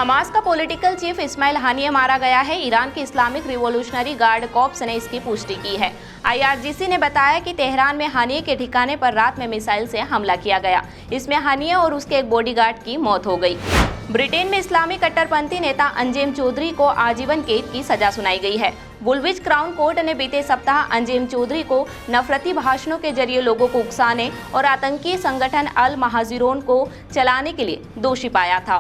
Hamas का political chief Ismail हानिया मारा गया है। ईरान की इस्लामिक रिवॉल्यूशनरी गार्ड कॉर्प्स ने इसकी पुष्टि की है। IRGC ने बताया कि तेहरान में हानिया के ठिकाने पर रात में मिसाइल से हमला किया गया। इसमें हानिया और उसके एक बॉडीगार्ड की मौत हो गई। ब्रिटेन में इस्लामी कट्टरपंथी नेता अंजेम चौधरी को आजीवन कैद की सजा सुनाई गई है। वुलविच क्राउन कोर्ट ने बीते सप्ताह अंजेम चौधरी को नफरती भाषणों के जरिए लोगों को उकसाने और आतंकी संगठन अल महाजिरोन को चलाने के लिए दोषी पाया था।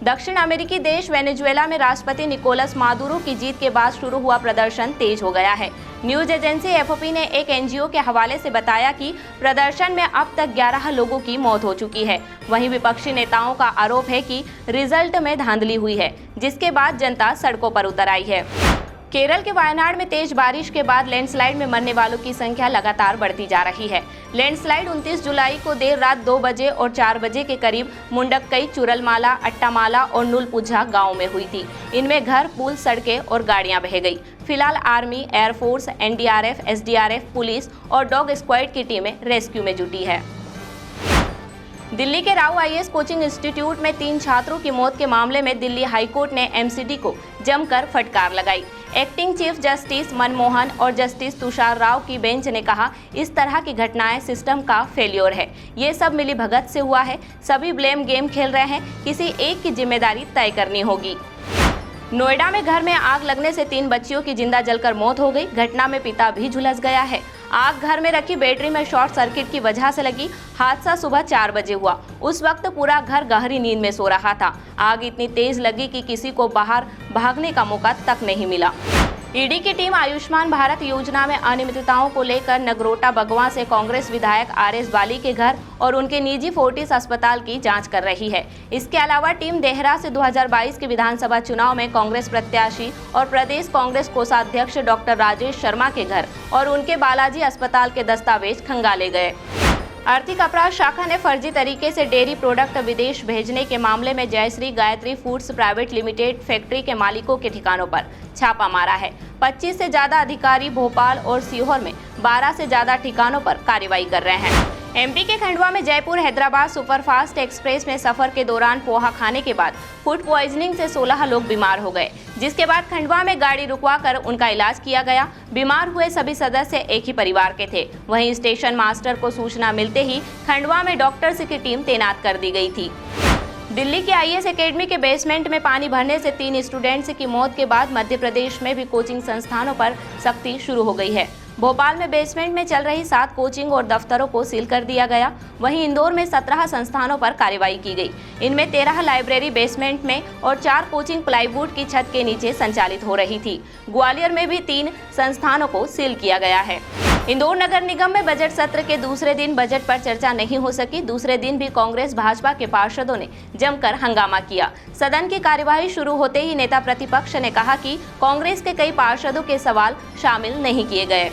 दक्षिण अमेरिकी देश वेनेजुएला में राष्ट्रपति निकोलस मादुरो की जीत के बाद शुरू हुआ प्रदर्शन तेज हो गया है। न्यूज एजेंसी AFP ने एक NGO के हवाले से बताया कि प्रदर्शन में अब तक 11 लोगों की मौत हो चुकी है। वहीं विपक्षी नेताओं का आरोप है कि रिजल्ट में धांधली हुई है, जिसके बाद जनता सड़कों पर उतर आई है। केरल के वायनाड में तेज बारिश के बाद लैंडस्लाइड में मरने वालों की संख्या लगातार बढ़ती जा रही है। लैंडस्लाइड 29 जुलाई को देर रात 2 बजे और 4 बजे के करीब मुंडक्कई, चुरलमाला, अट्टामाला और नुलपुझा गांव में हुई थी। इनमें घर, पुल, सड़कें और गाड़ियां बह गई। फिलहाल army, air force, NDRF, SDRF, police और डॉग स्क्वाड की टीमें रेस्क्यू में जुटी है। दिल्ली के राव IAS कोचिंग इंस्टीट्यूट में 3 छात्रों की मौत के मामले में दिल्ली हाईकोर्ट ने MCD को जमकर फटकार लगाई। एक्टिंग चीफ जस्टिस मनमोहन और जस्टिस तुषार राव की बेंच ने कहा, इस तरह की घटनाएं सिस्टम का फेल्योर है। ये सब मिलीभगत से हुआ है। सभी ब्लेम गेम खेल रहे हैं। किसी एक की जिम्मेदारी तय करनी होगी। नोएडा में घर में आग लगने से 3 बच्चियों की जिंदा जलकर मौत हो गई। घटना में पिता भी झुलस गया है। आग घर में रखी बैटरी में शॉर्ट सर्किट की वजह से लगी। हादसा सुबह 4 बजे हुआ। उस वक्त पूरा घर गहरी नींद में सो रहा था। आग इतनी तेज लगी कि किसी को बाहर भागने का मौका तक नहीं मिला। ईडी की टीम आयुष्मान भारत योजना में अनियमितताओं को लेकर नगरोटा बगवां से कांग्रेस विधायक RS बाली के घर और उनके निजी फोर्टिस अस्पताल की जांच कर रही है। इसके अलावा टीम देहरा से 2022 के विधानसभा चुनाव में कांग्रेस प्रत्याशी और प्रदेश कांग्रेस कोषाध्यक्ष डॉक्टर राजेश शर्मा के घर और उनके बालाजी अस्पताल के दस्तावेज खंगाले गए। आर्थिक अपराध शाखा ने फर्जी तरीके से डेयरी प्रोडक्ट विदेश भेजने के मामले में Jayshree Gayatri foods private limited factory के मालिकों के ठिकानों पर छापा मारा है। 25 से ज्यादा अधिकारी भोपाल और सीहोर में 12 से ज्यादा ठिकानों पर कार्रवाई कर रहे हैं। MP के खंडवा में जयपुर हैदराबाद सुपरफास्ट एक्सप्रेस में सफर के दौरान पोहा खाने के बाद फूड पॉइजनिंग से 16 लोग बीमार हो गए, जिसके बाद खंडवा में गाड़ी रुकवाकर उनका इलाज किया गया। बीमार हुए सभी सदस्य एक ही परिवार के थे। वहीं स्टेशन मास्टर को सूचना मिलते ही खंडवा में डॉक्टर्स की टीम तैनात कर दी गई थी। दिल्ली के IAS एकेडमी के बेसमेंट में पानी भरने से 3 स्टूडेंट्स की मौत के बाद मध्य प्रदेश में भी कोचिंग संस्थानों पर सख्ती शुरू हो गई है। भोपाल में बेसमेंट में चल रही 7 कोचिंग और दफ्तरों को सील कर दिया गया। वहीं इंदौर में 17 संस्थानों पर कार्रवाई की गई। इनमें 13 लाइब्रेरी बेसमेंट में और 4 कोचिंग प्लाईवुड की छत के नीचे संचालित हो रही थी। ग्वालियर में भी 3 संस्थानों को सील किया गया है। इंदौर नगर निगम में बजट सत्र के दूसरे दिन बजट पर चर्चा नहीं हो सकी। दूसरे दिन भी कांग्रेस भाजपा के पार्षदों ने जमकर हंगामा किया। सदन की कार्यवाही शुरू होते ही नेता प्रतिपक्ष ने कहा कि कांग्रेस के कई पार्षदों के सवाल शामिल नहीं किए गए।